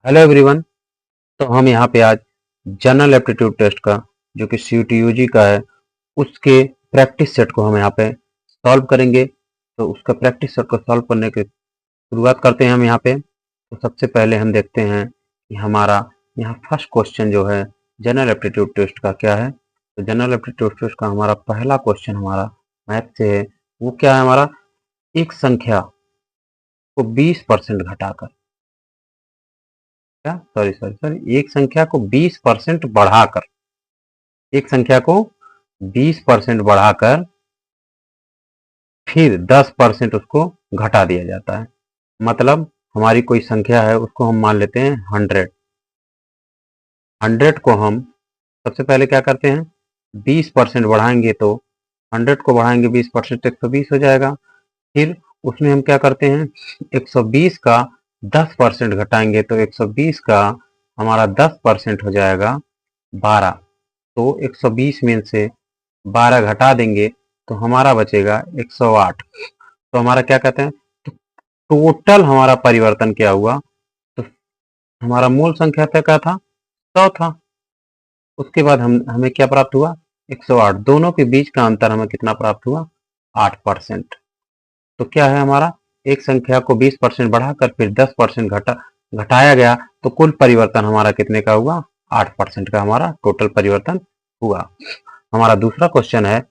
Hello everyone. तो हम यहाँ पे आज जनरल एप्टीट्यूड टेस्ट का जो कि CUT-UG का है उसके प्रैक्टिस सेट को हम यहाँ पे सॉल्व करेंगे। तो उसका प्रैक्टिस सेट को सॉल्व करने की शुरुआत करते हैं हम यहाँ पे। तो सबसे पहले हम देखते हैं कि हमारा यहाँ फर्स्ट क्वेश्चन जो है जनरल एप्टीट्यूड टेस्ट का क्या है। तो जनरल एप्टीट्यूड टेस्ट का हमारा पहला क्वेश्चन हमारा मैथ से है। वो क्या है हमारा, एक संख्या को 20% घटाकर, क्या सॉरी सॉरी सॉरी एक संख्या को 20% बढ़ाकर, एक संख्या को 20% बढ़ाकर फिर 10% उसको घटा दिया जाता है। मतलब हमारी कोई संख्या है, उसको हम मान लेते हैं 100। 100 को हम सबसे पहले क्या करते हैं, 20% बढ़ाएंगे तो 100 को बढ़ाएंगे 20% तो 120 हो जाएगा। फिर उसमें हम क्या करते हैं, 120 का 10% घटाएंगे तो 120 का हमारा 10% हो जाएगा 12। तो 120 में से 12 घटा देंगे तो हमारा बचेगा 108। तो हमारा क्या कहते हैं, तो टोटल हमारा परिवर्तन क्या हुआ, तो हमारा मूल संख्या तक का था 100 था। उसके बाद हमें क्या प्राप्त हुआ, 108। दोनों के बीच का अंतर हमें कितना प्राप्त हुआ, 8%। तो क्या है हमारा, एक संख्या को 20% बढ़ाकर फिर 10% घटाया गया तो कुल परिवर्तन हमारा कितने का हुआ, 8% का हमारा टोटल परिवर्तन हुआ। हमारा दूसरा क्वेश्चन है,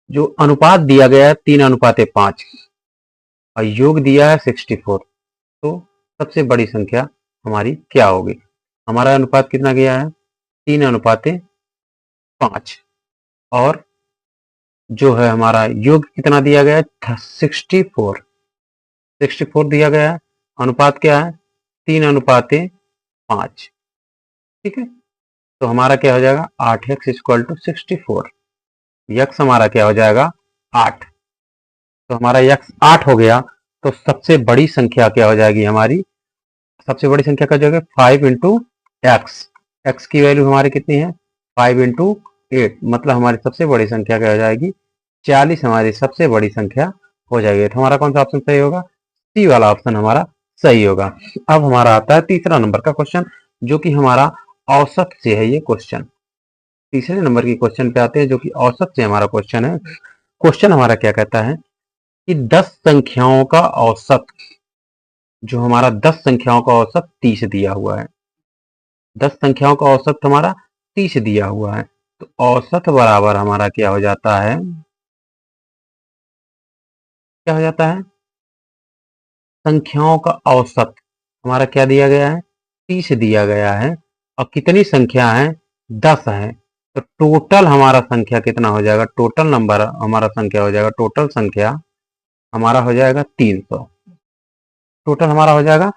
जो अनुपात दिया गया है 3:5 और योग दिया है 64, तो सबसे बड़ी संख्या हमारी क्या होगी। हमारा अनुपात कितना गया है, 3:5 और जो है हमारा योग कितना दिया गया है 64 दिया गया है। अनुपात क्या है, 3:5। ठीक है, तो हमारा क्या हो जाएगा, 8x इक्वल टू 64। यक्स हमारा क्या हो जाएगा, 8। तो हमारा यक्स 8 हो गया। तो सबसे बड़ी संख्या क्या हो जाएगी हमारी, सबसे बड़ी संख्या का जो है 5 इंटू एक्स। एक्स की वैल्यू हमारी कितनी है, 5 इंटू 8, मतलब हमारी सबसे बड़ी संख्या क्या हो जाएगी, 40 हमारी सबसे बड़ी संख्या हो जाएगी। तो हमारा कौन सा ऑप्शन सही होगा, सी वाला ऑप्शन हमारा सही होगा। अब हमारा आता है तीसरा नंबर का क्वेश्चन, जो कि हमारा औसत से है ये क्वेश्चन। तीसरे नंबर की क्वेश्चन पे आते हैं, जो कि औसत से हमारा क्वेश्चन है। क्वेश्चन हमारा क्या कहता है कि 10 संख्याओं का औसत, जो हमारा 10 संख्याओं का औसत 30 दिया हुआ है। 10 संख्याओं का औसत हमारा 30 दिया हुआ है। तो औसत बराबर हमारा क्या हो जाता है, क्या हो जाता है, संख्याओं का औसत हमारा क्या दिया गया है, 30 दिया गया है और कितनी संख्या है, 10 है। तो टोटल हमारा संख्या कितना हो जाएगा, टोटल नंबर हमारा संख्या हो जाएगा, टोटल संख्या हमारा हो जाएगा 300। टोटल हमारा हो जाएगा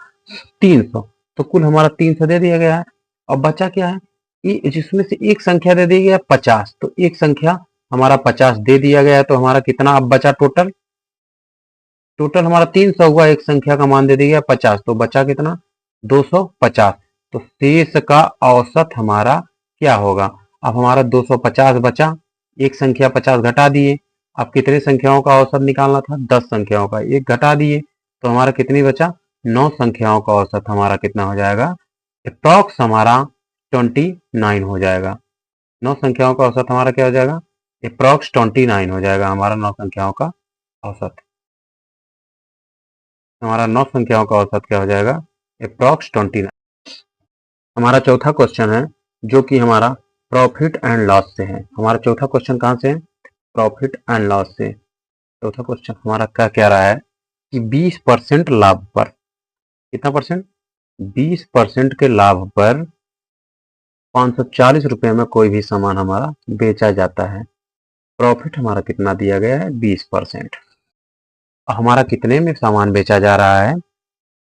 300। तो कुल हमारा 300 दे दिया गया है। अब बचा क्या है, ये जिसमें से एक संख्या दे दी गया 50, तो एक संख्या हमारा 50 दे दिया गया है। तो हमारा कितना अब बचा, टोटल टोटल हमारा 300 हुआ, एक संख्या का मान दे दिया गया 50, तो बचा कितना, 250। तो शेष का औसत हमारा क्या होगा। अब हमारा 250 बचा, एक संख्या 50 घटा दिए। अब कितने संख्याओं का औसत निकालना था, 10 संख्याओं का, एक घटा दिए तो हमारा कितनी बचा, 9 संख्याओं का औसत हमारा कितना हो जाएगा, अप्रॉक्स हमारा 29 हो जाएगा। 9 संख्याओं का औसत हमारा क्या हो जाएगा, अप्रॉक्स 29 हो जाएगा हमारा 9 संख्याओं का औसत। हमारा 9 संख्याओं का औसत क्या हो जाएगा, अप्रॉक्स 29। हमारा चौथा क्वेश्चन है, जो कि हमारा प्रॉफिट एंड लॉस से है। हमारा चौथा क्वेश्चन कहाँ से है, प्रॉफिट एंड लॉस से। चौथा क्वेश्चन हमारा क्या कह रहा है कि 20% लाभ पर, कितना परसेंट, 20% के लाभ पर 540 रुपए में कोई भी सामान हमारा बेचा जाता है। प्रॉफिट हमारा कितना दिया गया है, 20%। हमारा कितने में सामान बेचा जा रहा है,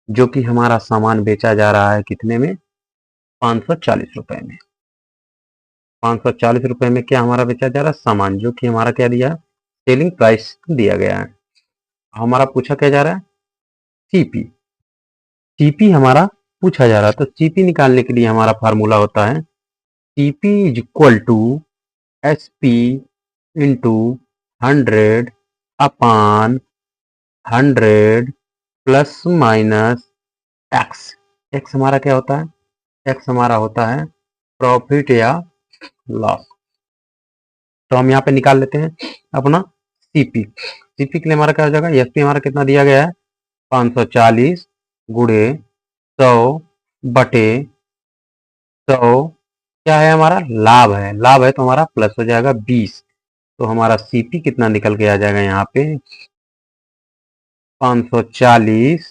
जो कि हमारा सामान बेचा जा रहा है कितने में, 540 रुपए में। 540 रुपए में क्या हमारा बेचा जा रहा है, सामान, जो कि हमारा क्या दिया है, सेलिंग प्राइस दिया गया है। हमारा पूछा क्या जा रहा है, सीपी। सीपी हमारा पूछा जा रहा है। तो सीपी निकालने के लिए हमारा फार्मूला होता है, CP is equal to SP into 100 upon 100 plus minus x. X हमारा क्या होता है, एक्स हमारा होता है प्रॉफिट या लॉस। तो हम यहाँ पे निकाल लेते हैं अपना सीपी। सीपी के लिए हमारा क्या हो जाएगा, एसपी हमारा कितना दिया गया है 540 गुणे 100 बटे 100, क्या है हमारा लाभ है, लाभ है तो हमारा प्लस हो जाएगा 20। तो हमारा सीपी कितना निकल के आ जाएगा यहाँ पे 540,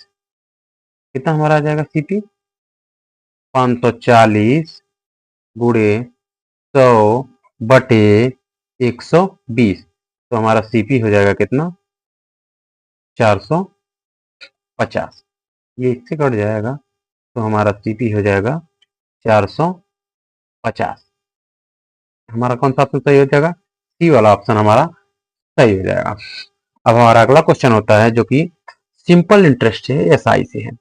कितना हमारा आ जाएगा सीपी 540 गुणे 100 बटे 120। तो हमारा सीपी हो जाएगा कितना 450। ये इससे कट जाएगा तो हमारा सीपी हो जाएगा 450। हमारा कौन सा ऑप्शन सही हो जाएगा, सी वाला ऑप्शन हमारा सही हो जाएगा। अब हमारा अगला क्वेश्चन होता है जो कि सिंपल इंटरेस्ट है, एसआई से है।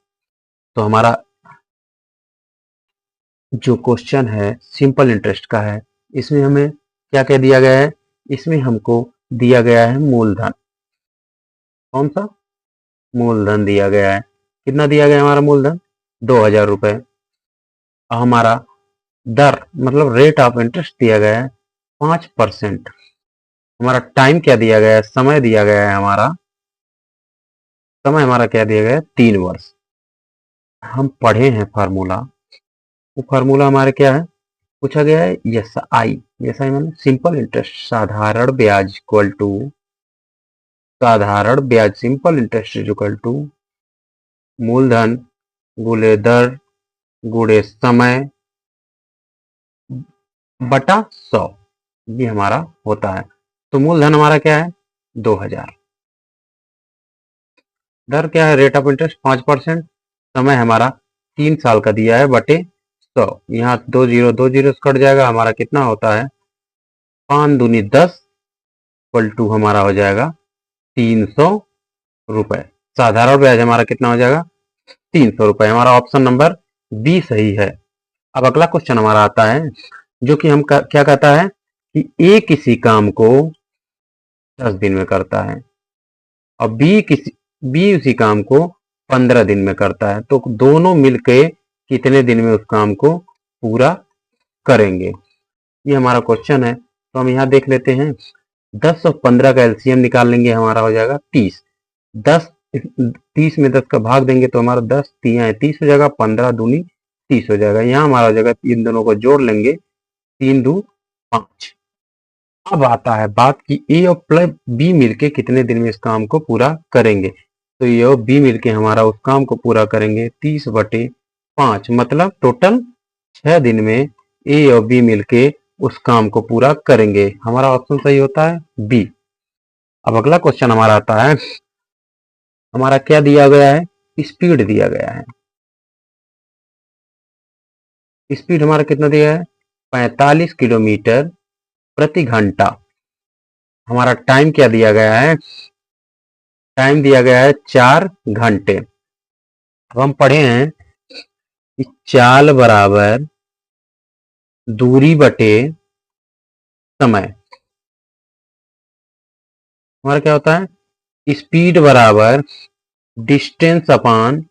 तो हमारा जो क्वेश्चन है सिंपल इंटरेस्ट का है, इसमें हमें क्या क्या दिया गया है, इसमें हमको दिया गया है मूलधन। कौन सा मूलधन दिया गया है, कितना दिया गया है हमारा मूलधन 2000 रुपए। हमारा दर मतलब रेट ऑफ इंटरेस्ट दिया गया है 5%। हमारा टाइम क्या दिया गया है, समय दिया गया है हमारा, समय हमारा क्या दिया गया है 3 वर्ष। हम पढ़े हैं फार्मूला, वो फार्मूला हमारे क्या है पूछा गया है एस आई। एस आई मतलब सिंपल इंटरेस्ट, साधारण ब्याज इक्वल टू, साधारण ब्याज सिंपल इंटरेस्ट इक्वल टू मूलधन गुणे दर गुणे समय बटा 100, ये हमारा होता है। तो मूलधन हमारा क्या है 2000, दर क्या है रेट ऑफ इंटरेस्ट 5%, समय हमारा 3 साल का दिया है बटे 100। यहाँ 2 जीरो से कट जाएगा, हमारा कितना होता है 5 दूनी 10 इक्वल टू हमारा हो जाएगा 300 रुपए। साधारण ब्याज हमारा कितना हो जाएगा 300 रुपए। हमारा ऑप्शन नंबर बी सही है। अब अगला क्वेश्चन हमारा आता है जो कि हम क्या कहता है कि ए किसी काम को 10 दिन में करता है और बी उसी काम को 15 दिन में करता है, तो दोनों मिलके कितने दिन में उस काम को पूरा करेंगे, ये हमारा क्वेश्चन है। तो हम यहाँ देख लेते हैं 10 और 15 का एलसीएम निकाल लेंगे, हमारा हो जाएगा 30। 10 30 में 10 का भाग देंगे तो हमारा 10 तिया 30 हो जाएगा, 15 दूनी 30 हो जाएगा। यहाँ हमारा हो जाएगा, इन दोनों को जोड़ लेंगे 3 दू 5। अब आता है बात कि ए और प्लस बी मिलके कितने दिन में इस काम को पूरा करेंगे। तो ए और बी मिलके हमारा उस काम को पूरा करेंगे 30 बटे 5, मतलब टोटल 6 दिन में ए और बी मिलके उस काम को पूरा करेंगे। हमारा ऑप्शन सही होता है बी। अब अगला क्वेश्चन हमारा आता है, हमारा क्या दिया गया है, स्पीड दिया गया है। स्पीड हमारा कितना दिया है 45 किलोमीटर प्रति घंटा। हमारा टाइम क्या दिया गया है, टाइम दिया गया है 4 घंटे। अब हम पढ़े हैं कि चाल बराबर दूरी बटे समय। हमारा क्या होता है स्पीड बराबर डिस्टेंस अपॉन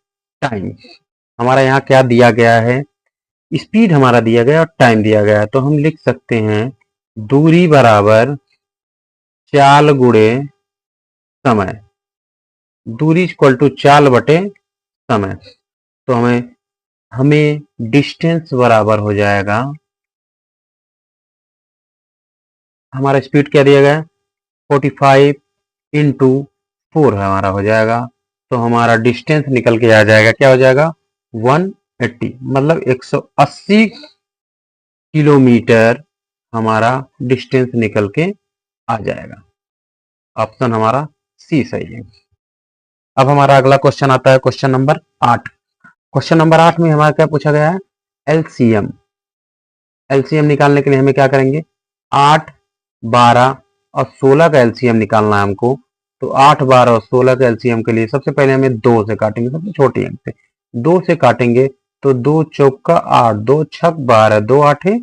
टाइम। हमारा यहाँ क्या दिया गया है, स्पीड हमारा दिया गया और टाइम दिया गया है, तो हम लिख सकते हैं दूरी बराबर चाल गुणे समय, दूरी इक्वल टू चाल बटे समय। तो हमें डिस्टेंस बराबर हो जाएगा, हमारा स्पीड क्या दिया गया है 45 इंटू 4 हमारा हो जाएगा। तो हमारा डिस्टेंस निकल के आ जाएगा, क्या हो जाएगा 180, मतलब 180 किलोमीटर हमारा डिस्टेंस निकल के आ जाएगा। ऑप्शन हमारा सी सही है। अब हमारा अगला क्वेश्चन आता है क्वेश्चन नंबर 8। क्वेश्चन नंबर 8 में हमारा क्या पूछा गया है एलसीएम। एलसीएम निकालने के लिए हमें क्या करेंगे 8, 12 और 16 का एलसीएम निकालना है हमको। तो 8, 12 और 16 का एलसीएम के लिए सबसे पहले हमें 2 से काटेंगे, सबसे छोटी अंक से 2 से काटेंगे तो 2 चौका 8, 2 छक 12, 2 आठे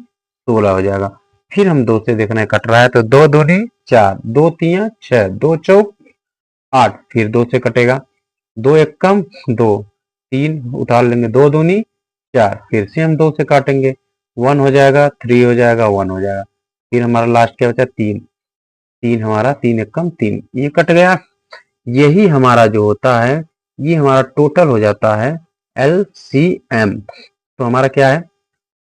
16 हो जाएगा। फिर हम 2 से देखना है कट रहा है तो 2 दूनी 4, 2 तिया 6, 2 चौक 8, फिर 2 से कटेगा, 2 एक कम 2, 3 उतार लेंगे, 2 दूनी 4, फिर से हम 2 से काटेंगे, 1 हो जाएगा, 3 हो जाएगा, 1 हो जाएगा, फिर हमारा लास्ट क्या बचा 3, 3 हमारा 3 एकम 3, ये कट गया। यही हमारा जो होता है ये हमारा टोटल हो जाता है LCM। तो हमारा क्या है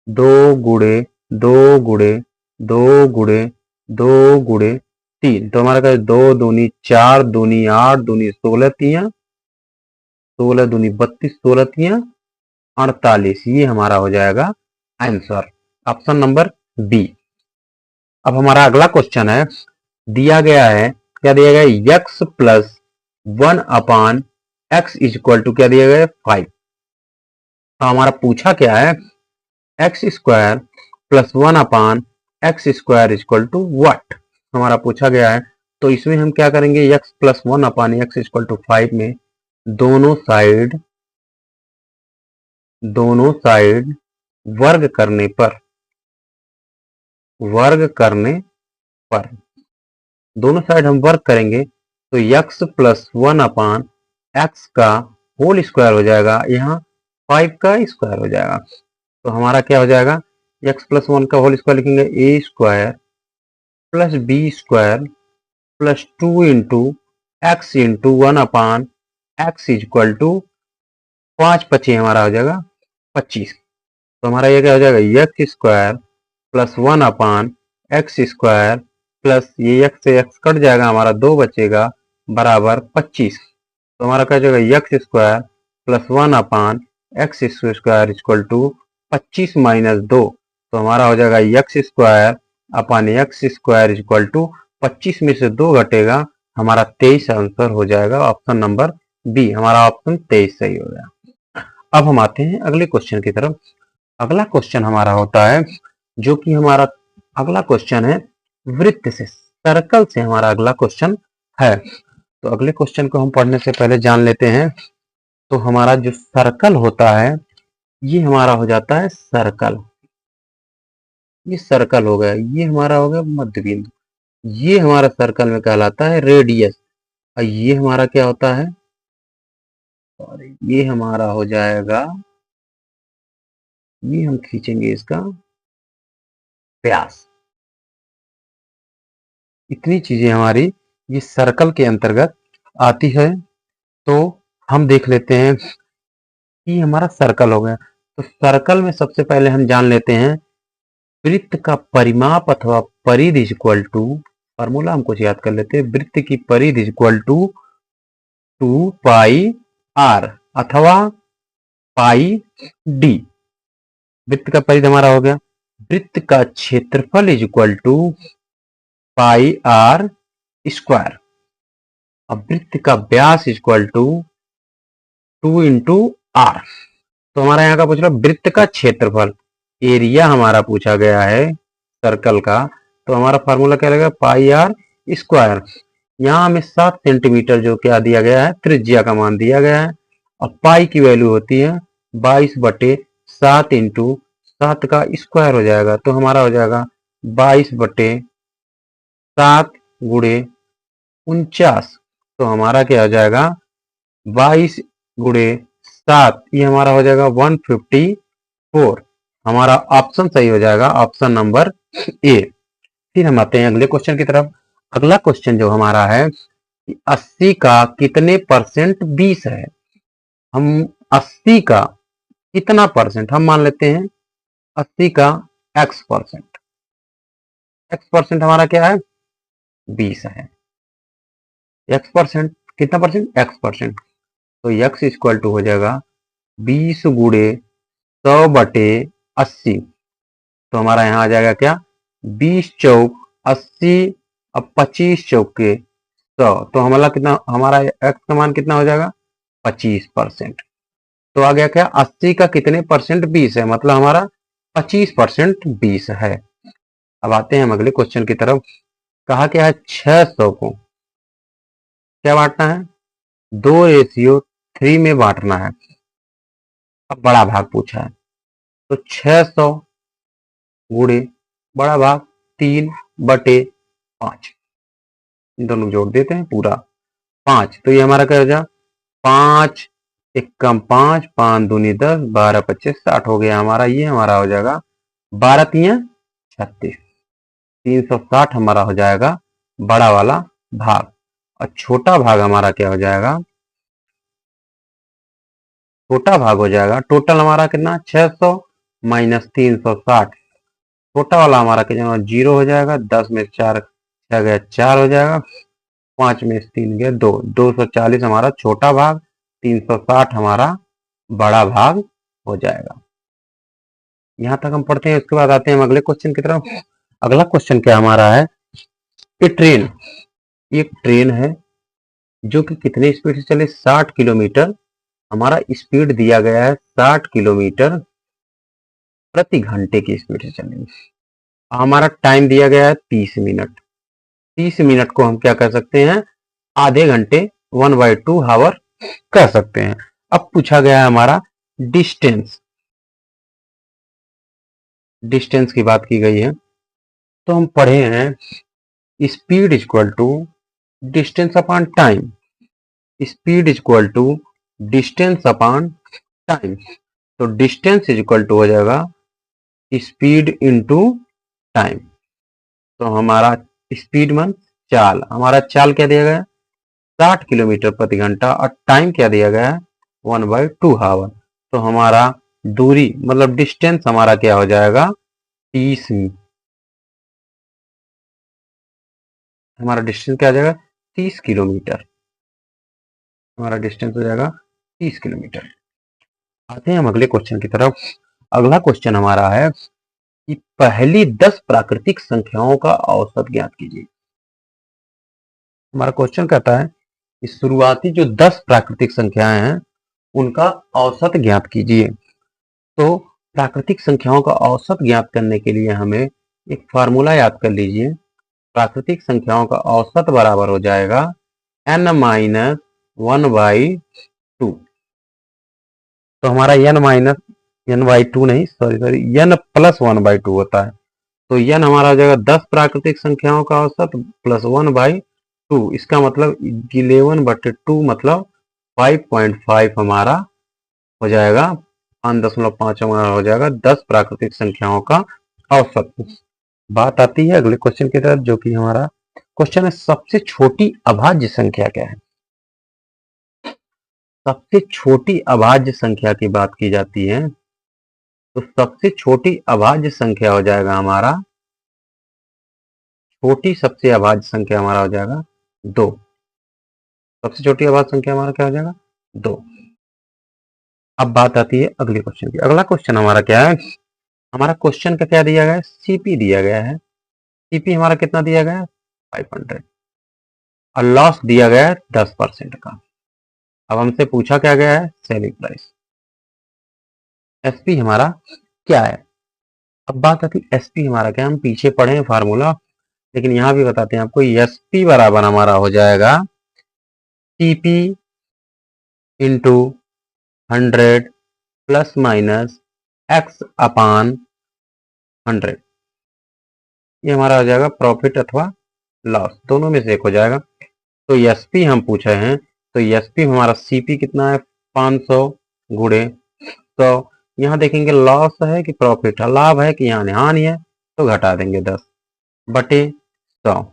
2 गुणे 2 गुणे 2 गुणे 2 गुणे 3, तो हमारा क्या है 2 दूनी 4 दूनी 8 दूनी 16 तिया 16 दूनी 32 16 तिया 48, ये हमारा हो जाएगा आंसर, ऑप्शन नंबर बी। अब हमारा अगला क्वेश्चन है, दिया गया है क्या दिया गया है x plus 1 upon x is equal to क्या दिया गया है 5। तो हमारा पूछा क्या है x square plus 1 upon x square is equal to what, हमारा पूछा गया है। तो इसमें हम क्या करेंगे x plus 1 upon x is equal to 5 में दोनों साइड वर्ग करने पर दोनों साइड हम वर्क करेंगे तो x प्लस 1 अपान एक्स का होल स्क्वायर हो जाएगा, यहाँ 5 का स्क्वायर हो जाएगा। तो हमारा क्या हो जाएगा x प्लस 1 का होल स्क्वायर लिखेंगे a square plus b square plus 2 into x into 1 upon x is equal to 5 पचे हमारा हो जाएगा 25। तो हमारा ये क्या हो जाएगा x square plus 1 upon x square plus ये एक्स से एक्स कट जाएगा, हमारा 2 बचेगा बराबर 25। तो हमारा क्या हो जाएगा x square plus 1 upon x square equal to 25 minus 2, तो हमारा हो जाएगा x square upon x square equal to 25 में से 2 घटेगा, हमारा 23 आंसर हो जाएगा, ऑप्शन नंबर बी, हमारा ऑप्शन 23 सही हो गया। अब हम आते हैं अगले क्वेश्चन की तरफ। अगला क्वेश्चन हमारा होता है जो कि हमारा अगला क्वेश्चन है वृत्त से, सर्कल से हमारा अगला क्वेश्चन है। तो अगले क्वेश्चन को हम पढ़ने से पहले जान लेते हैं। तो हमारा जो सर्कल होता है ये हमारा हो जाता है सर्कल, ये सर्कल हो गया, ये हमारा हो गया मध्य बिंदु, ये हमारा सर्कल में कहलाता है रेडियस, और ये हमारा क्या होता है और ये हमारा हो जाएगा, ये हम खींचेंगे इसका व्यास। इतनी चीजें हमारी ये सर्कल के अंतर्गत आती है। तो हम देख लेते हैं कि हमारा सर्कल हो गया। तो सर्कल में सबसे पहले हम जान लेते हैं वृत्त का परिमाप अथवा परिधि इक्वल टू, फॉर्मूला हम कुछ याद कर लेते हैं, वृत्त की परिधि इक्वल टू 2 पाई आर अथवा पाई डी। वृत्त का परिधि हमारा हो गया, वृत्त का क्षेत्रफल is equal to pi r square, अब वृत्त का व्यास is equal to 2 into r. तो हमारा यहाँ का पूछ रहा वृत्त का क्षेत्रफल, एरिया हमारा पूछा गया है सर्कल का, तो हमारा फार्मूला क्या लगेगा पाई आर स्क्वायर। यहाँ हमें 7 सेंटीमीटर जो क्या दिया गया है त्रिज्या का मान दिया गया है, और पाई की वैल्यू होती है 22/7 इंटू 7 का स्क्वायर हो जाएगा, तो हमारा हो जाएगा 22/7 गुणे 49। तो हमारा क्या हो जाएगा 22 गुणे 7, ये हमारा हो जाएगा 154, हमारा ऑप्शन सही हो जाएगा, ऑप्शन नंबर ए। फिर हम आते हैं अगले क्वेश्चन की तरफ। अगला क्वेश्चन जो हमारा है 80 का कितने परसेंट 20 है। हम 80 का कितना परसेंट, हम मान लेते हैं 80 का x परसेंट, x परसेंट हमारा क्या है 20 है, x परसेंट कितना परसेंट x परसेंट, तो x इक्वल टू हो जाएगा 20 गुणे 100/80। तो हमारा यहाँ आ जाएगा क्या 20 चौक 80, अब 25 चौके 100, तो हमारा कितना, हमारा x का मान कितना हो जाएगा 25%। तो आ गया क्या 80 का कितने परसेंट 20 है, मतलब हमारा 25% 20 है। अब आते हैं हम अगले क्वेश्चन की तरफ। कहा क्या है 600 को क्या बांटना है 2:3 में बांटना है। अब बड़ा भाग पूछा है, तो 600 गुणे बड़ा भाग 3/5, दोनों जोड़ देते हैं पूरा 5, तो ये हमारा क्या हो जाएगा 5 एक कम 5, 5 दूनी 10, 12 25 60 हो गया हमारा। ये हमारा हो जाएगा 12 तियां 36, 360 हमारा हो जाएगा बड़ा वाला भाग। और छोटा भाग हमारा क्या हो जाएगा? छोटा भाग हो जाएगा टोटल हमारा कितना 600 माइनस 360। छोटा वाला हमारा कितना 0 हो जाएगा। 10 में 4 गया 4 हो जाएगा। 5 में 3 गया 2, 240 हमारा छोटा भाग, 360 हमारा बड़ा भाग हो जाएगा। यहां तक हम पढ़ते हैं। उसके बाद आते हैं हम अगले क्वेश्चन की तरफ। अगला क्वेश्चन क्या हमारा है? ये ट्रेन, एक ट्रेन है जो कि कितने स्पीड से चले? 60 किलोमीटर। हमारा स्पीड दिया गया है 60 किलोमीटर प्रति घंटे की स्पीड से चलेंगे। हमारा टाइम दिया गया है 30 मिनट। 30 मिनट को हम क्या कर सकते हैं? आधे घंटे 1/2 हावर कह सकते हैं। अब पूछा गया है हमारा डिस्टेंस। डिस्टेंस की बात की गई है तो हम पढ़े हैं speed is equal to distance upon time. Speed is equal to distance upon time. तो डिस्टेंस इज इक्वल टू हो जाएगा स्पीड इनटू टाइम। तो हमारा स्पीड मन चाल, हमारा चाल क्या दिया गया है? 60 किलोमीटर प्रति घंटा। और टाइम क्या दिया गया है? 1/2 हावर। तो हमारा दूरी मतलब डिस्टेंस हमारा क्या हो जाएगा? 30। हमारा डिस्टेंस क्या हो जाएगा? 30 किलोमीटर। हमारा डिस्टेंस हो जाएगा 30 किलोमीटर। आते हैं हम अगले क्वेश्चन की तरफ। अगला क्वेश्चन हमारा है कि पहली 10 प्राकृतिक संख्याओं का औसत ज्ञात कीजिए। हमारा क्वेश्चन कहता है कि शुरुआती जो 10 प्राकृतिक संख्याएं हैं उनका औसत ज्ञात कीजिए। तो प्राकृतिक संख्याओं का औसत ज्ञात करने के लिए हमें एक फार्मूला याद कर लीजिए। प्राकृतिक संख्याओं का औसत बराबर हो जाएगा n माइनस 1/2। तो हमारा n/2 नहीं, सॉरी n प्लस 1/2 होता है। तो n हमारा हो जाएगा 10 प्राकृतिक संख्याओं का औसत प्लस 1/2। इसका मतलब 11/2 मतलब 5.5 हमारा हो जाएगा। 5.5 हमारा हो जाएगा 10 प्राकृतिक संख्याओं का औसत। बात आती है अगले क्वेश्चन की तरफ, जो कि हमारा क्वेश्चन है सबसे छोटी अभाज्य संख्या क्या है? सबसे छोटी अभाज्य संख्या की बात की जाती है तो सबसे छोटी अभाज्य संख्या हो जाएगा हमारा, छोटी सबसे अभाज्य संख्या हमारा हो जाएगा 2। सबसे छोटी अभाज्य संख्या हमारा क्या हो जाएगा? 2। अब बात आती है अगले क्वेश्चन की। अगला क्वेश्चन हमारा क्या है? हमारा क्वेश्चन का क्या दिया गया है? सीपी दिया गया है। सीपी हमारा कितना दिया गया है? 500। और लॉस दिया गया है 10% का। अब हमसे पूछा क्या गया है? Selling price. एसपी हमारा क्या है? अब बात आती है एसपी हमारा क्या है? हम पीछे पढ़े हैं फार्मूला, लेकिन यहां भी बताते हैं आपको। एसपी बराबर हमारा हो जाएगा CP into 100 plus minus x upon 100। ये हमारा हो जाएगा प्रॉफिट अथवा लॉस, दोनों में से एक हो जाएगा। तो एसपी हम पूछ रहे हैं तो एसपी हमारा सीपी कितना है? 500 गुणे 100। यहाँ देखेंगे लॉस है कि प्रॉफिट है, लाभ है कि हानि है, तो घटा देंगे 10 बटे 100।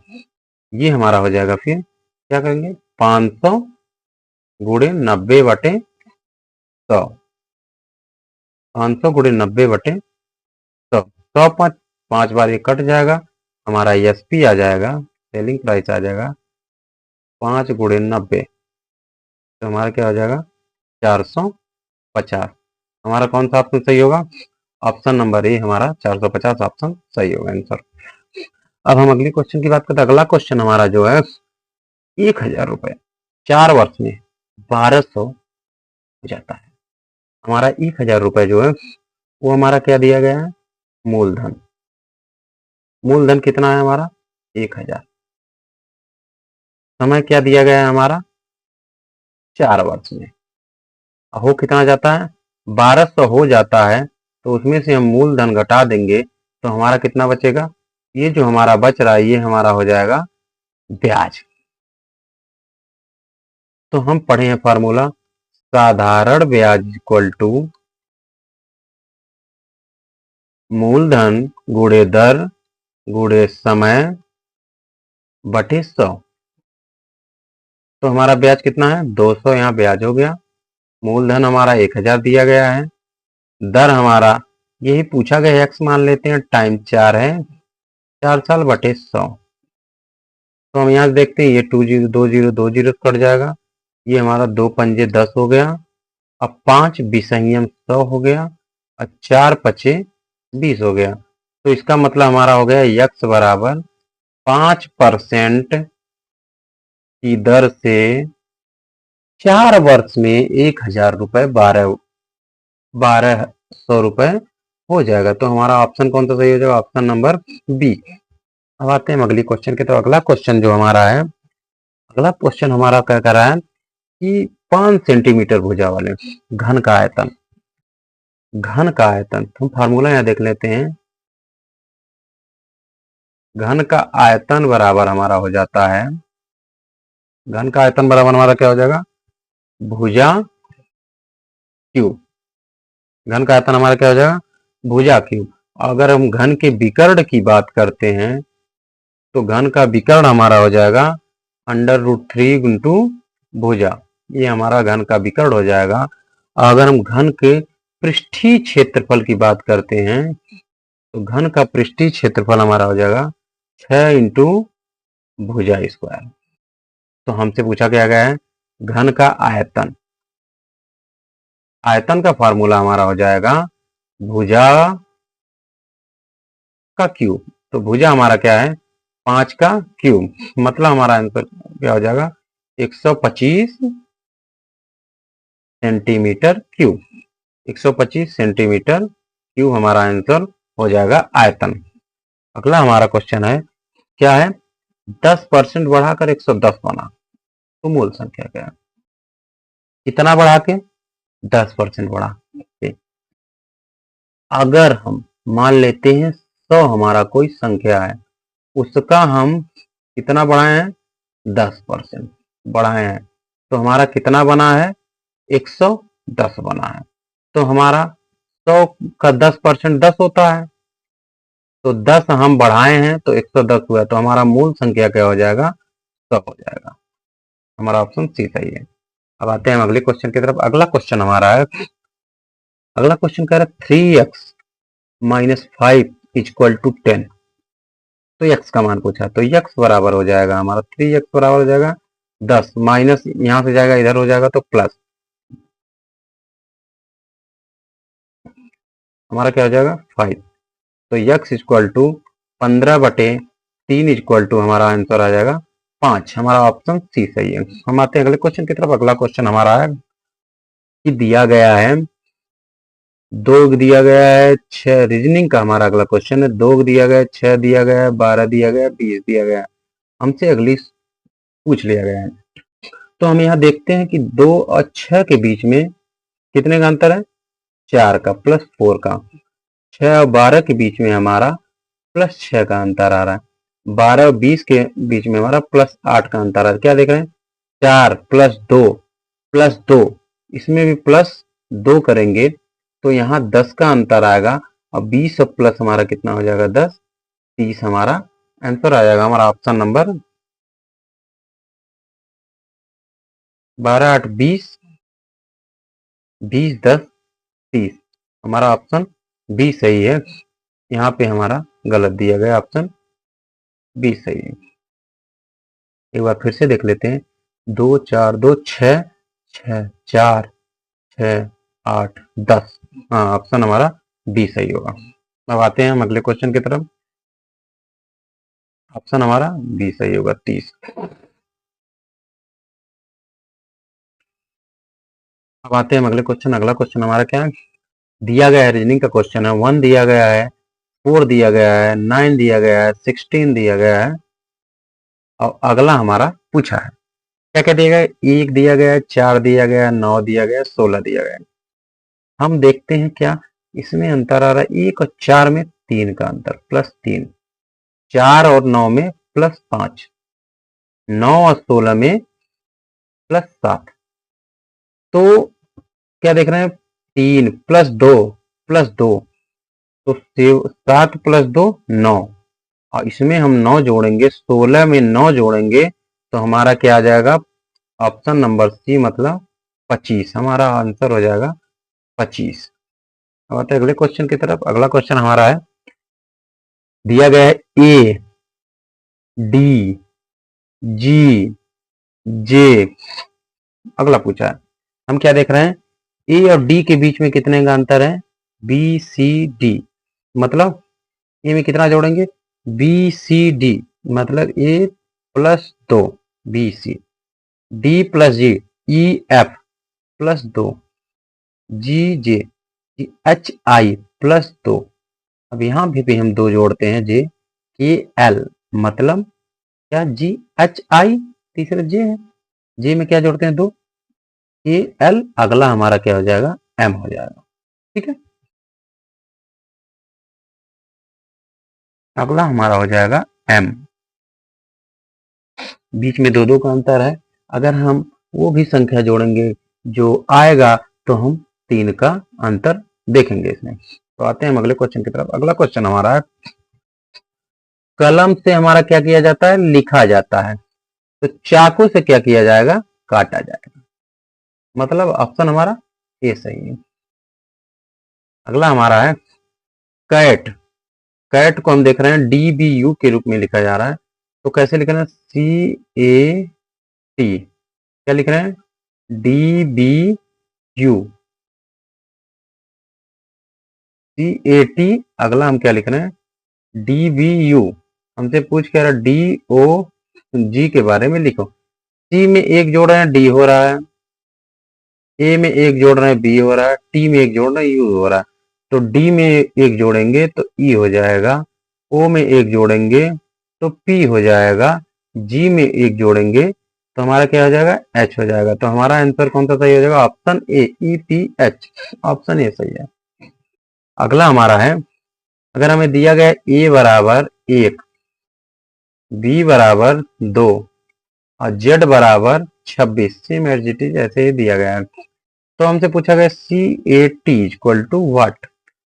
ये हमारा हो जाएगा। फिर क्या करेंगे? 500 गुणे 90 बटे 100। 500 गुणे 90 बटे 100। 100 पाँच बार ये कट जाएगा। हमारा एसपी आ जाएगा, सेलिंग प्राइस आ जाएगा 5 गुणे 90। तो हमारा क्या हो जाएगा? 450। हमारा कौन सा ऑप्शन सही होगा? ऑप्शन नंबर ए हमारा 450 ऑप्शन सही होगा आंसर। अब हम अगली क्वेश्चन की बात करते हैं। अगला क्वेश्चन हमारा जो है 1000 रुपए 4 वर्ष में 1200 हो जाता है। हमारा 1000 रुपए जो है वो हमारा क्या दिया गया है? मूलधन। मूलधन कितना है हमारा? 1000। समय क्या दिया गया है हमारा? 4 वर्ष में। हो कितना जाता है? 1200 हो जाता है। तो उसमें से हम मूलधन घटा देंगे तो हमारा कितना बचेगा? ये जो हमारा बच रहा है ये हमारा हो जाएगा ब्याज। तो हम पढ़े हैं फार्मूला साधारण ब्याज इक्वल टू मूलधन गुणे दर गुणे समय बटे 100। तो हमारा ब्याज कितना है 200, यहाँ ब्याज हो गया। मूलधन हमारा 1000 दिया गया है। दर हमारा यही पूछा गया, एक्स मान लेते हैं, टाइम 4 है, 4 साल बटे 100। तो हम यहाँ से देखते हैं, ये 2 जीरो कट जाएगा, ये हमारा 2 पंजे 10 हो गया। अब 5 बिसंयम 100 हो गया और 4 पचे 20 हो गया। तो इसका मतलब हमारा हो गया यक्स बराबर 5% की दर से 4 वर्ष में 1000 रुपए 1200 रुपए हो जाएगा। तो हमारा ऑप्शन कौन सा सही हो जाएगा? Option number B. अब आते हैं अगली क्वेश्चन के। तो अगला क्वेश्चन जो हमारा है, अगला क्वेश्चन हमारा क्या कर रहा है कि 5 सेंटीमीटर भुजा वाले घन का आयतन, घन का आयतन हम फार्मूला यहाँ देख लेते हैं। घन का आयतन बराबर हमारा हो जाता है, घन का आयतन बराबर हमारा क्या हो जाएगा? भुजा क्यूब। घन का आयतन हमारा क्या हो जाएगा? भुजा क्यूब। अगर हम घन के विकर्ण की बात करते हैं तो घन का विकर्ण हमारा हो जाएगा √3 इंटू भुजा। ये हमारा घन का विकर्ण हो जाएगा। अगर हम घन के पृष्ठीय क्षेत्रफल की बात करते हैं तो घन का पृष्ठीय क्षेत्रफल हमारा हो जाएगा 6 इंटू भुजा स्क्वायर। तो हमसे पूछा गया है घन का आयतन, आयतन का फार्मूला हमारा हो जाएगा भुजा का क्यूब। तो भुजा हमारा क्या है? 5 का क्यूब, मतलब हमारा आंसर क्या हो जाएगा? 125 सेंटीमीटर क्यूब। 125 सेंटीमीटर क्यूब हमारा आंसर हो जाएगा आयतन। अगला हमारा क्वेश्चन है, क्या है? 10% बढ़ाकर 110 बना तो मूल संख्या क्या है? कितना बढ़ा के? 10% बढ़ा के। अगर हम मान लेते हैं 100 हमारा कोई संख्या है, उसका हम कितना बढ़ाए हैं? 10% बढ़ाए हैं, तो हमारा कितना बना है? 110 बना है। तो हमारा 100 का 10% 10 होता है, तो 10 हम बढ़ाए हैं तो 110 हुआ, तो हमारा मूल संख्या क्या हो जाएगा? 100 हो जाएगा। हमारा ऑप्शन सी सही है। अब आते हैं हम अगले क्वेश्चन की तरफ। अगला क्वेश्चन हमारा है, अगला क्वेश्चन कह रहा है 3x माइनस 5 इक्वल टू 10। तो x का मान पूछा, तो x बराबर हो जाएगा हमारा 3x बराबर हो जाएगा 10, माइनस यहां से जाएगा इधर हो जाएगा तो प्लस, हमारा क्या हो जाएगा? 5। तो x equal to 15/3 equal to हमारा आंसर आ जाएगा 5। हमारा ऑप्शन सी सही है। हम आते हैं अगले क्वेश्चन की तरफ। अगला क्वेश्चन हमारा है कि दिया गया है 2 दिया गया है 6, रीजनिंग का हमारा अगला क्वेश्चन है। 2 दिया गया है, 6 दिया गया है, 12 दिया गया है, 20 दिया गया है, हमसे अगली पूछ लिया गया है। तो हम यहाँ देखते हैं कि 2 और 6 के बीच में कितने का अंतर है? 4 का, प्लस 4 का। 6 और 12 के बीच में हमारा प्लस 6 का अंतर आ रहा है। 12 और 20 के बीच में हमारा प्लस 8 का अंतर आ रहा है। क्या देख रहे हैं? 4 प्लस 2 प्लस 2, इसमें भी प्लस 2 करेंगे तो यहाँ 10 का अंतर आएगा। और 20 और प्लस हमारा कितना हो जाएगा? 10, 30 हमारा आंसर आ जाएगा। हमारा ऑप्शन नंबर 12 8 20, 20 10 30, हमारा ऑप्शन बी सही है। यहाँ पे हमारा गलत दिया गया, ऑप्शन बी सही है। एक बार फिर से देख लेते हैं। 2 4 2 6 6 4 6 8 10, हाँ ऑप्शन हमारा बी सही होगा। अब आते हैं हम अगले क्वेश्चन की तरफ। ऑप्शन हमारा बी सही होगा, 30। अब आते हैं हम अगले क्वेश्चन। अगला क्वेश्चन हमारा क्या है? दिया गया है, रीजनिंग का क्वेश्चन है। 1 दिया गया है, 4 दिया गया है, 9 दिया गया है, 16 दिया गया है। और अगला हमारा पूछा है, क्या क्या दिया गया है? 1 दिया गया है, 4 दिया गया है, 9 दिया गया है, 16 दिया गया है। हम देखते हैं क्या इसमें अंतर आ रहा है। 1 और 4 में 3 का अंतर, प्लस 3। 4 और 9 में प्लस 5। 9 और 16 में प्लस 7। तो क्या देख रहे हैं, 3 प्लस 2 तो 7 प्लस 2 9, और इसमें हम 9 जोड़ेंगे, 16 में 9 जोड़ेंगे तो हमारा क्या आ जाएगा, ऑप्शन नंबर सी मतलब 25, हमारा आंसर हो जाएगा 25। अब आते हैं अगले क्वेश्चन की तरफ। अगला क्वेश्चन हमारा है, दिया गया है ए डी जी जे, अगला पूछा है, हम क्या देख रहे हैं, ए और डी के बीच में कितने का अंतर है, बी सी डी, मतलब ए में कितना जोड़ेंगे, बी सी डी, मतलब A plus 2 B C, D plus G E F plus 2, G J H I plus 2। अब यहाँ भी हम 2 जोड़ते हैं, जे के एल, मतलब क्या, जी एच आई, तीसरा जे है, जे में क्या जोड़ते हैं 2, ए एल, अगला हमारा क्या हो जाएगा, एम हो जाएगा। ठीक है, अगला हमारा हो जाएगा एम। बीच में 2 2 का अंतर है, अगर हम वो भी संख्या जोड़ेंगे जो आएगा तो हम 3 का अंतर देखेंगे इसमें। तो आते हैं हम अगले क्वेश्चन की तरफ। अगला क्वेश्चन हमारा है, कलम से हमारा क्या किया जाता है, लिखा जाता है, तो चाकू से क्या किया जाएगा, काटा जाएगा, मतलब ऑप्शन हमारा ए सही है। अगला हमारा है कैट, कैट को हम देख रहे हैं डी बी यू के रूप में लिखा जा रहा है, तो कैसे लिख रहे हैं, सी ए टी, क्या लिख रहे हैं, D B U C A T, अगला हम क्या लिख रहे हैं, डी बी यू, हमसे पूछ के रहा डी ओ जी के बारे में लिखो, सी में एक जोड़ रहे हैं डी हो रहा है, ए में एक जोड़ रहे हैं बी हो रहा है, टी में एक जोड़ रहे हैं यू हो रहा है, तो डी में एक जोड़ेंगे तो ई हो जाएगा, ओ में एक जोड़ेंगे तो पी हो जाएगा, जी में एक जोड़ेंगे तो हमारा क्या हो जाएगा, एच हो जाएगा। तो हमारा आंसर कौन सा सही हो जाएगा, option A E P H, option A सही है। अगला हमारा है, अगर हमें दिया गया ए बराबर 1, बी बराबर 2 और जेड बराबर 26, सेम एज इट इज ऐसे ही दिया गया है, तो हमसे पूछा गया C A T equal to what,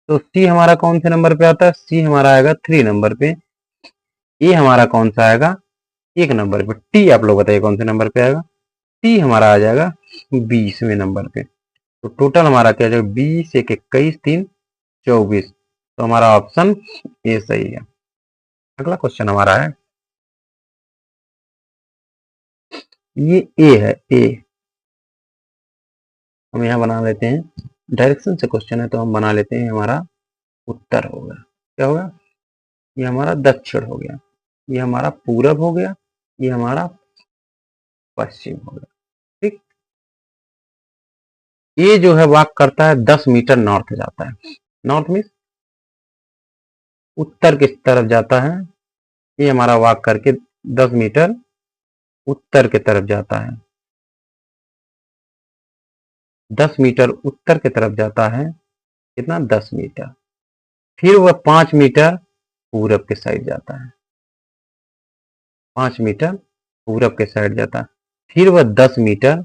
तो सी हमारा कौन से नंबर पे आता है, सी हमारा आएगा 3 नंबर पे, ए हमारा कौन सा आएगा 1 नंबर पे, टी आप लोग बताइए कौन से नंबर पे आएगा, टी हमारा आ जाएगा 20वें नंबर पे। तो टोटल हमारा क्या जाएगा, 20 1 21 3 24, तो हमारा ऑप्शन ए सही है। अगला क्वेश्चन हमारा है, ये ए है, ए हम यहाँ बना लेते हैं, डायरेक्शन से क्वेश्चन है तो हम बना लेते हैं, हमारा उत्तर होगा, क्या होगा, ये हमारा दक्षिण हो गया, ये हमारा पूरब हो गया, ये हमारा पश्चिम हो गया। ठीक, ये जो है वॉक करता है 10 मीटर नॉर्थ जाता है, नॉर्थ मीन्स उत्तर की तरफ जाता है, ये हमारा वॉक करके 10 मीटर उत्तर की तरफ जाता है, 10 मीटर उत्तर की तरफ जाता है, कितना 10 मीटर, फिर वह 5 मीटर पूरब के साइड जाता है, 5 मीटर पूरब के साइड जाता है, फिर वह 10 मीटर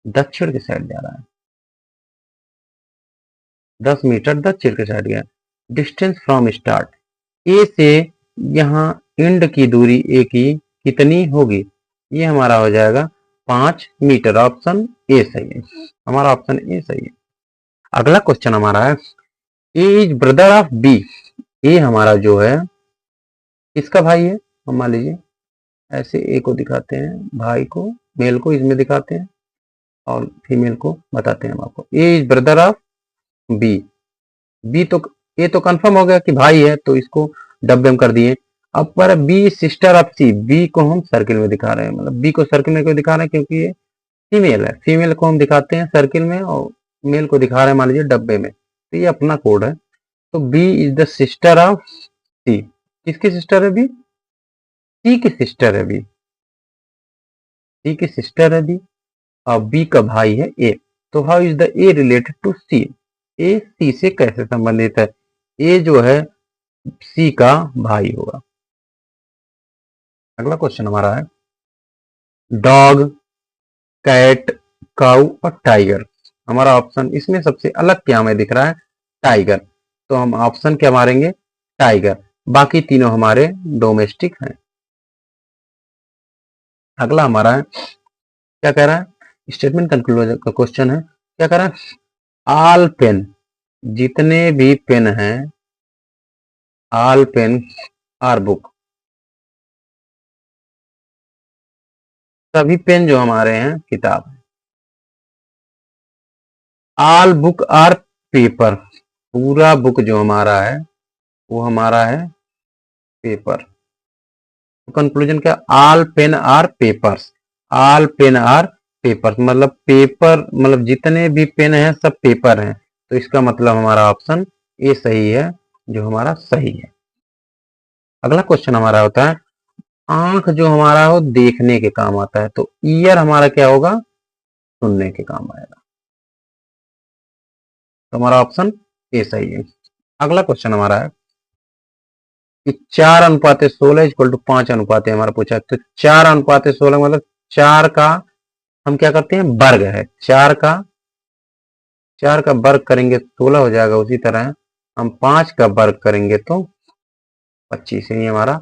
दक्षिण के साइड जा रहा है, 10 मीटर दक्षिण के साइड गया। डिस्टेंस फ्रॉम स्टार्ट, ए से यहाँ एंड की दूरी ए की कितनी होगी, ये हमारा हो जाएगा 5 मीटर, ऑप्शन ए सही है, हमारा ऑप्शन ए सही है। अगला क्वेश्चन हमारा है, ए इज ब्रदर ऑफ बी, ए हमारा जो है किसका भाई है, हम मान लीजिए ऐसे ए को दिखाते हैं, भाई को मेल को इसमें दिखाते हैं और फीमेल को बताते हैं हम आपको, A is brother of B, B तो ए तो कंफर्म हो गया कि भाई है तो इसको डब्बे में कर दिए। अब पर B sister of C, B को हम सर्किल में दिखा रहे हैं, मतलब बी को सर्किल में क्यों दिखा रहे हैं, क्योंकि ये फीमेल है, फीमेल को हम दिखाते हैं सर्किल में और मेल को दिखा रहे हैं मान लीजिए डब्बे में, तो ये अपना कोड है। तो B is the sister of C, किसकी सिस्टर है बी, सी की सिस्टर है बी, सी की सिस्टर है बी और बी का भाई है ए, तो how is the A related to C, A C से कैसे संबंधित है, ए जो है सी का भाई होगा। अगला क्वेश्चन हमारा है, डॉग कैट काऊ और टाइगर, हमारा ऑप्शन इसमें सबसे अलग क्या हमें दिख रहा है, टाइगर, तो हम ऑप्शन क्या मारेंगे, टाइगर। बाकी तीनों हमारे डोमेस्टिक हैं। अगला हमारा है, क्या कह रहा है, स्टेटमेंट कंक्लूजन का क्वेश्चन है। क्या कह रहा है, ऑल पेन, जितने भी पेन हैं, ऑल पेन आर बुक, सभी पेन जो हमारे हैं किताब है। ऑल बुक आर पेपर, पूरा बुक जो हमारा है वो हमारा है पेपर। तो कंक्लूजन क्या, all pen are papers, all pen are papers मतलब पेपर, मतलब जितने भी पेन हैं सब पेपर हैं। तो इसका मतलब हमारा ऑप्शन ए सही है, जो हमारा सही है। अगला क्वेश्चन हमारा होता है, आंख जो हमारा हो देखने के काम आता है, तो ईयर हमारा क्या होगा, सुनने के काम आएगा। तो हमारा ऑप्शन ए सही है। अगला क्वेश्चन हमारा है कि 4:16 इक्वल टू 5 हमारा पूछा है। तो 4:16 मतलब 4 का हम क्या करते हैं, वर्ग है। 4 का वर्ग करेंगे 16 हो जाएगा। उसी तरह हम 5 का वर्ग करेंगे तो 25। ये हमारा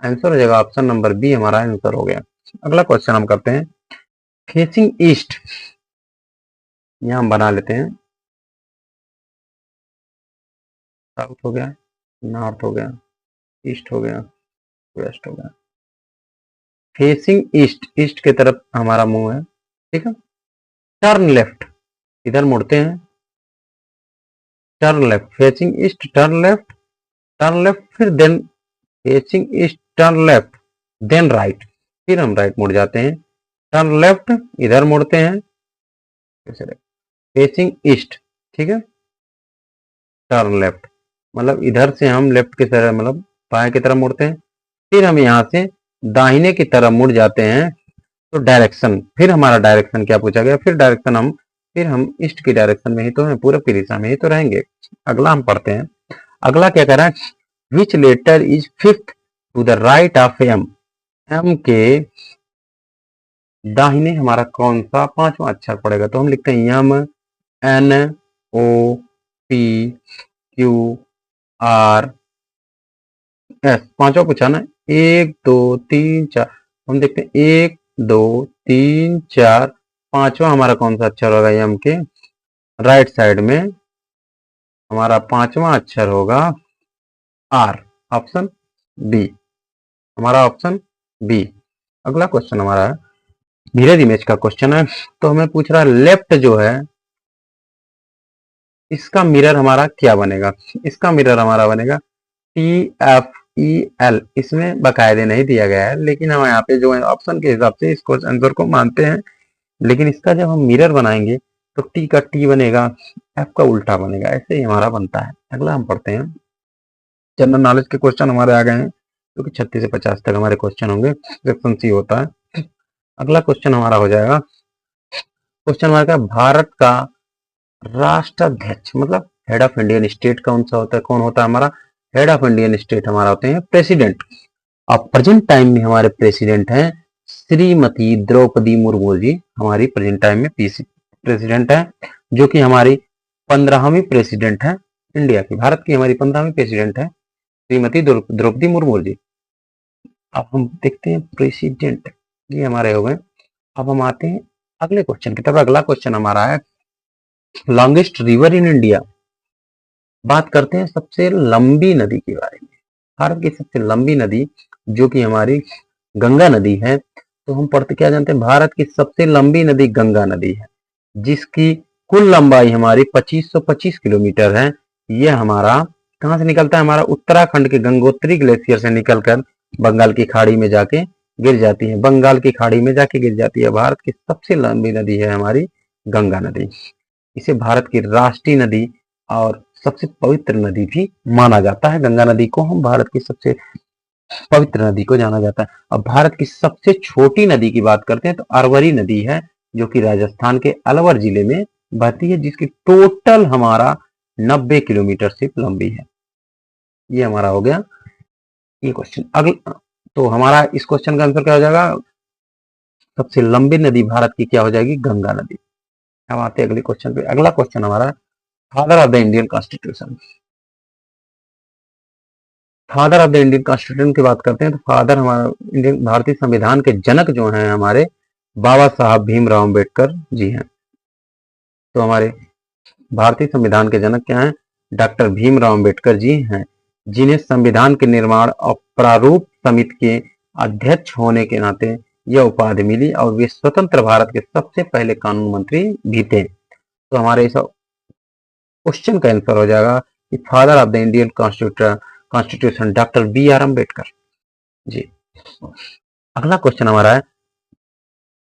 आंसर हो जाएगा। ऑप्शन नंबर बी हमारा आंसर हो गया। अगला क्वेश्चन हम करते हैं, फेसिंग ईस्ट, यहां हम बना लेते हैं। साउथ हो गया, नॉर्थ हो गया, ईस्ट हो गया, वेस्ट हो गया। फेसिंग ईस्ट, ईस्ट की तरफ हमारा मुंह है, ठीक है। टर्न लेफ्ट, इधर मुड़ते हैं, turn left, facing east, turn left, turn left, फिर then facing east, turn left, then right, फिर हम राइट मुड़ जाते हैं, टर्न लेफ्ट, इधर मुड़ते हैं, फेसिंग ईस्ट, ठीक है, टर्न लेफ्ट, मतलब इधर से हम लेफ्ट की तरफ, मतलब बाएं की तरफ मुड़ते हैं, फिर हम यहाँ से दाहिने की तरफ मुड़ जाते हैं। तो डायरेक्शन, फिर हमारा डायरेक्शन क्या पूछा गया, फिर हम ईस्ट की डायरेक्शन में ही तो हैं, पूरब की दिशा में ही तो रहेंगे। अगला हम पढ़ते हैं। अगला क्या कह रहा है, which letter is fifth to the right of M, M के दाहिने हमारा कौन सा पांचवा अक्षर पड़ेगा। तो हम लिखते हैं M, N, O, P, Q, R, S. पांचवा पूछा ना, 1 2 3 4, हम देखते हैं 1 2 3 4, पांचवा हमारा कौन सा अक्षर होगा, यम के राइट साइड में हमारा पांचवा अक्षर होगा आर, ऑप्शन बी, हमारा ऑप्शन बी। अगला क्वेश्चन हमारा है, मिरर इमेज का क्वेश्चन है। तो हमें पूछ रहा है लेफ्ट जो है, इसका मिरर हमारा क्या बनेगा, इसका मिरर हमारा बनेगा टी एफ ई एल। इसमें बकायदे नहीं दिया गया है, लेकिन हम यहाँ पे जो है ऑप्शन के हिसाब से इसको आंसर को मानते हैं। लेकिन इसका जब हम मिरर बनाएंगे तो टी का टी बनेगा, एफ का उल्टा बनेगा, ऐसे ही हमारा बनता है। अगला हम पढ़ते हैं, जनरल नॉलेज के क्वेश्चन हमारे आ गए हैं, क्योंकि 36 से 50 तक हमारे क्वेश्चन होंगे, सेक्शन सी होता है। अगला क्वेश्चन हमारा हो जाएगा, क्वेश्चन हमारा भारत का राष्ट्राध्यक्ष मतलब हेड ऑफ इंडियन स्टेट कौन सा होता है, कौन होता है हमारा हेड ऑफ इंडियन स्टेट, हमारा होते हैं प्रेसिडेंट। अब प्रेजेंट टाइम में हमारे प्रेसिडेंट हैं श्रीमती द्रौपदी मुर्मू जी, हमारी प्रेजेंट टाइम में प्रेसिडेंट है, जो कि हमारी 15वीं प्रेसिडेंट है इंडिया की, भारत की हमारी 15वीं प्रेसिडेंट है श्रीमती द्रौपदी मुर्मू जी। अब हम देखते हैं प्रेसिडेंट, ये हमारे हो गए। अब हम आते हैं अगले क्वेश्चन की तरफ। अगला क्वेश्चन हमारा है, लॉन्गेस्ट रिवर इन इंडिया। बात करते हैं सबसे लंबी नदी के बारे में। भारत की सबसे लंबी नदी जो कि हमारी गंगा नदी है। तो हम पढ़ते क्या जानते हैं, भारत की सबसे लंबी नदी गंगा नदी है, जिसकी कुल लंबाई हमारी 2525 किलोमीटर है। यह हमारा कहाँ से निकलता है, हमारा उत्तराखंड के गंगोत्री ग्लेशियर से निकलकर बंगाल की खाड़ी में जाके गिर जाती है, बंगाल की खाड़ी में जाके गिर जाती है। भारत की सबसे लंबी नदी है हमारी गंगा नदी। इसे भारत की राष्ट्रीय नदी और सबसे पवित्र नदी भी माना जाता है। गंगा नदी को हम भारत की सबसे पवित्र नदी को जाना जाता है। अब भारत की सबसे छोटी नदी की बात करते हैं तो अरवरी नदी है, जो कि राजस्थान के अलवर जिले में बहती है, जिसकी टोटल हमारा 90 किलोमीटर से लंबी है। ये हमारा हो गया ये क्वेश्चन। अगला तो हमारा इस क्वेश्चन का आंसर क्या हो जाएगा, सबसे लंबी नदी भारत की क्या हो जाएगी, गंगा नदी। अब आते हैं अगले क्वेश्चन पे। अगला क्वेश्चन हमारा father of the Indian constitution. Father of the Indian constitution की बात करते हैं तो फादर हमारा इंडियन भारतीय संविधान के जनक जो हैं हमारे बाबा साहब भीमराव अम्बेडकर जी हैं। तो हमारे भारतीय संविधान के जनक क्या हैं? डॉक्टर भीमराव अम्बेडकर जी हैं, जिन्हें संविधान के निर्माण और प्रारूप समिति के अध्यक्ष होने के नाते यह उपाधि मिली और वे स्वतंत्र भारत के सबसे पहले कानून मंत्री भी थे। तो हमारे इस क्वेश्चन का आंसर हो जाएगा कि father of the Indian constitution doctor B R Ambedkar ji. अगला क्वेश्चन हमारा है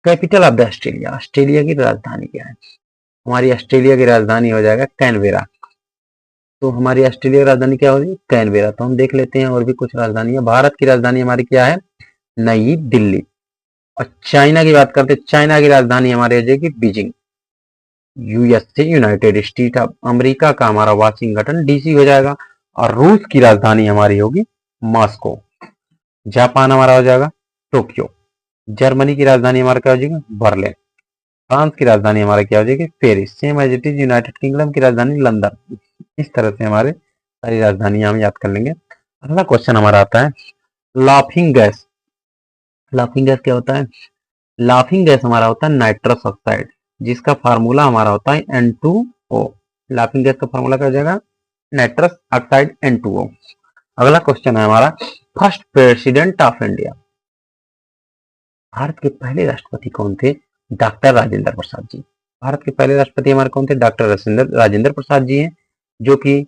capital of the Australia. Australia की राजधानी क्या है? हमारी ऑस्ट्रेलिया की राजधानी हो जाएगा कैनबेरा। तो हमारी ऑस्ट्रेलिया की राजधानी क्या होगी? कैनबेरा। तो हम देख लेते हैं और भी कुछ राजधानी है। भारत की राजधानी हमारी क्या है? नई दिल्ली। और चाइना की बात करते हैं, चाइना की राजधानी हमारी हो जाएगी Beijing. USA United state of America का हमारा वाशिंगटन डीसी हो जाएगा। और रूस की राजधानी हमारी होगी मॉस्को। जापान हमारा हो जाएगा टोक्यो। जर्मनी की राजधानी हमारा क्या हो जाएगी? बर्लिन। फ्रांस की राजधानी हमारा क्या हो जाएगी? Paris. Same as it is United Kingdom की राजधानी लंदन। इस तरह से हमारे सारी राजधानियां हम याद कर लेंगे। अगला क्वेश्चन हमारा आता है लाफिंग गैस। लाफिंग गैस क्या होता है? लाफिंग गैस हमारा होता है नाइट्रस ऑक्साइड, जिसका फार्मूला हमारा होता है N2O। लाफिंग गैस का फार्मूला क्या हो जाएगा? Nitrous oxide N2O। अगला क्वेश्चन है हमारा first president of India. Bharat के पहले राष्ट्रपति कौन थे? डॉक्टर राजेंद्र प्रसाद जी। भारत के पहले राष्ट्रपति हमारे कौन थे? डॉक्टर राजेंद्र प्रसाद जी हैं, जो कि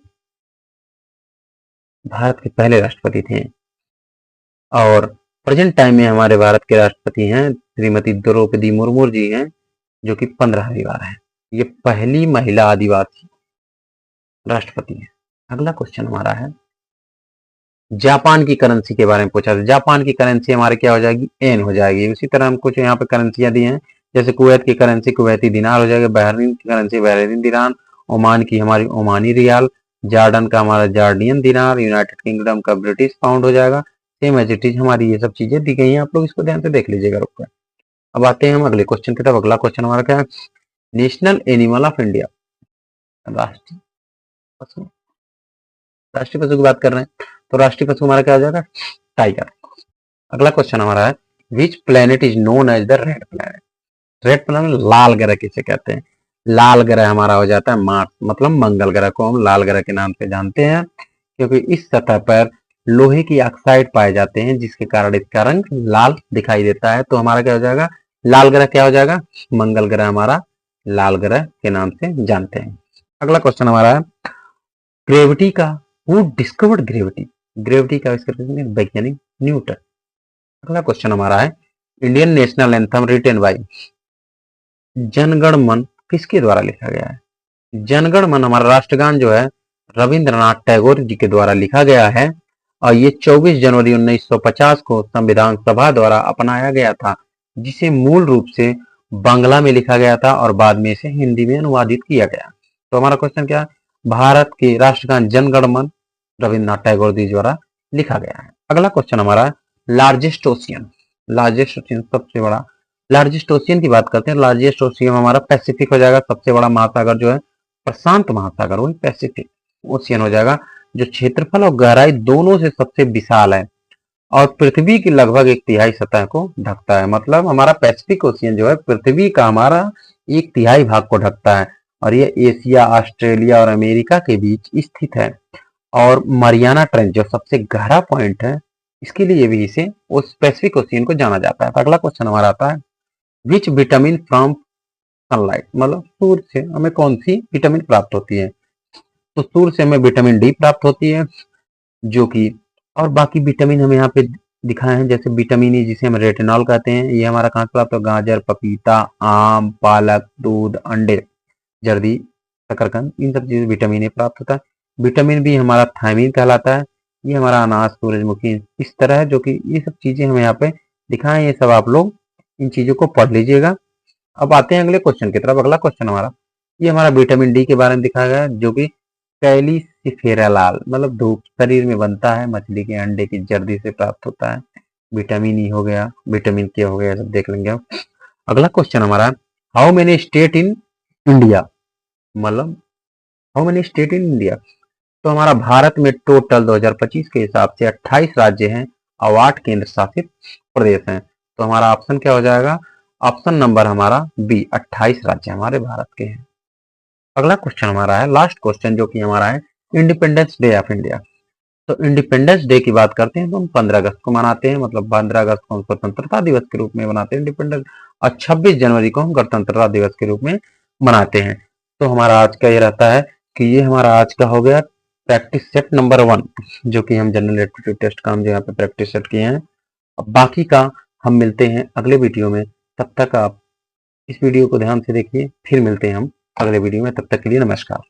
भारत के पहले राष्ट्रपति थे। और प्रेजेंट टाइम में हमारे भारत के राष्ट्रपति हैं श्रीमती द्रौपदी मुर्मू जी हैं, जो कि 15वीं बार है। ये पहली महिला आदिवासी राष्ट्रपति है। अगला क्वेश्चन हमारा है जापान की करेंसी के बारे में पूछा था। जापान की करेंसी हमारे क्या हो जाएगी? एन हो जाएगी। उसी तरह हम कुछ यहाँ पे करेंसियां दी हैं, जैसे कुवैत की करेंसी कुवैती दिनार हो जाएगा, बहरीन की करेंसी बहरीन दिनार, ओमान की हमारी ओमानी रियाल, जॉर्डन का हमारा जॉर्डियन दिनार, यूनाइटेड किंगडम का ब्रिटिश पाउंड हो जाएगा। सेम एज इट इज हमारी ये सब चीजें दी गई हैं, आप लोग इसको ध्यान से देख लीजिएगा रुककर। अब आते हैं हम अगले क्वेश्चन की तरफ। अगला क्वेश्चन हमारा क्या है? National animal of India. राष्ट्रीय पशु, राष्ट्रीय पशु की बात कर रहे हैं तो राष्ट्रीय पशु हमारा क्या हो जाएगा? टाइगर। अगला क्वेश्चन हमारा है which planet is known as the red planet. Red planet लाल ग्रह किसे कहते हैं? लाल ग्रह हमारा हो जाता है मार्स, मतलब मंगल ग्रह को हम लाल ग्रह के नाम से जानते हैं, क्योंकि इस सतह पर लोहे की ऑक्साइड पाए जाते हैं, जिसके कारण इसका रंग लाल दिखाई देता है। तो हमारा क्या हो जाएगा? लाल ग्रह क्या हो जाएगा? मंगल ग्रह हमारा लाल ग्रह के नाम से जानते हैं। अगला क्वेश्चन हमारा है ग्रेविटी का हु डिस्कवर्ड ग्रेविटी। ग्रेविटी का आविष्कार किसने? वैज्ञानिक न्यूटन। अगला क्वेश्चन हमारा है Indian national anthem written by. Janagana Mana किसके द्वारा लिखा गया है? जनगण मन हमारा राष्ट्रगान जो है रविंद्रनाथ टैगोर जी के द्वारा लिखा गया है, और ये 24 जनवरी 1950 को संविधान सभा द्वारा अपनाया गया था, जिसे मूल रूप से बांग्ला में लिखा गया था और बाद में इसे हिंदी में अनुवादित किया गया। तो हमारा क्वेश्चन क्या है? भारत के राष्ट्रगान जनगण मन रविंद्रनाथ टैगोर जी द्वारा लिखा गया है। अगला क्वेश्चन हमारा लार्जेस्ट ओशियन। लार्जेस्ट ओशियन सबसे बड़ा, लार्जेस्ट ओशियन की बात करते हैं। लार्जेस्ट ओशियन हमारा पैसिफिक हो जाएगा। सबसे बड़ा महासागर जो है प्रशांत महासागर, वही पैसिफिक ओशियन हो जाएगा, जो क्षेत्रफल और गहराई दोनों से सबसे विशाल है और पृथ्वी की लगभग 1/3 सतह को ढकता है। मतलब हमारा पैसिफिक ओशियन जो है पृथ्वी का हमारा 1/3 भाग को ढकता है, और ये एशिया, ऑस्ट्रेलिया और अमेरिका के बीच स्थित है। और मरियाना ट्रेंच जो सबसे गहरा पॉइंट है, इसके लिए भी इसे उस पैसिफिक ओशियन को जाना जाता है। तो अगला क्वेश्चन हमारा आता है विच विटामिन फ्रॉम सनलाइट। मतलब सूर्य से हमें कौन सी विटामिन प्राप्त होती है? तो सूर्य से हमें विटामिन डी प्राप्त होती है, जो कि और बाकी विटामिन हमें यहाँ पे दिखाए हैं, जैसे विटामिन ई जिसे हम रेटिनॉल कहते हैं, ये हमारा कहाँ से प्राप्त होगा? गाजर, पपीता, आम, पालक, दूध, अंडे, जर्दी, शकरकंद, इन सब चीजों विटामिन ए प्राप्त होता है। विटामिन बी हमारा थायमिन कहलाता है, ये हमारा अनाज, सूरजमुखी, इस तरह है, जो कि ये सब चीजें हमें यहाँ पे दिखाएं। ये सब आप लोग इन चीजों को पढ़ लीजिएगा। अब आते हैं अगले क्वेश्चन की तरफ। अगला क्वेश्चन हमारा ये हमारा विटामिन डी के बारे में दिखाया गया है, जो कि कैल्सिफेराल मतलब धूप शरीर में बनता है, मछली के अंडे की जर्दी से प्राप्त होता है। विटामिन ई हो गया, विटामिन के हो गया, सब देख लेंगे। अगला क्वेश्चन हमारा how many state in India, मतलब how many state in India. तो हमारा भारत में टोटल 2025 के हिसाब से 28 राज्य हैं और 8 केंद्र शासित प्रदेश हैं। तो हमारा ऑप्शन क्या हो जाएगा, ऑप्शन नंबर हमारा बी, 28 राज्य हमारे भारत के हैं। अगला क्वेश्चन हमारा है, लास्ट क्वेश्चन, जो कि हमारा है इंडिपेंडेंस डे ऑफ इंडिया। तो इंडिपेंडेंस डे की बात करते हैं तो हम 15 अगस्त को मनाते हैं, मतलब 15 अगस्त को हम स्वतंत्रता दिवस के रूप में मनाते हैं इंडिपेंडेंस, और 26 जनवरी को हम गणतंत्रता दिवस के रूप में मनाते हैं। तो हमारा आज का ये रहता है कि ये हमारा आज का हो गया प्रैक्टिस सेट नंबर 1, जो कि हम जनरल एप्टीट्यूड टेस्ट का हम जो यहाँ पे प्रैक्टिस सेट किए हैं। अब बाकी का हम मिलते हैं अगले वीडियो में। तब तक आप इस वीडियो को ध्यान से देखिए, फिर मिलते हैं हम अगले वीडियो में। तब तक के लिए नमस्कार।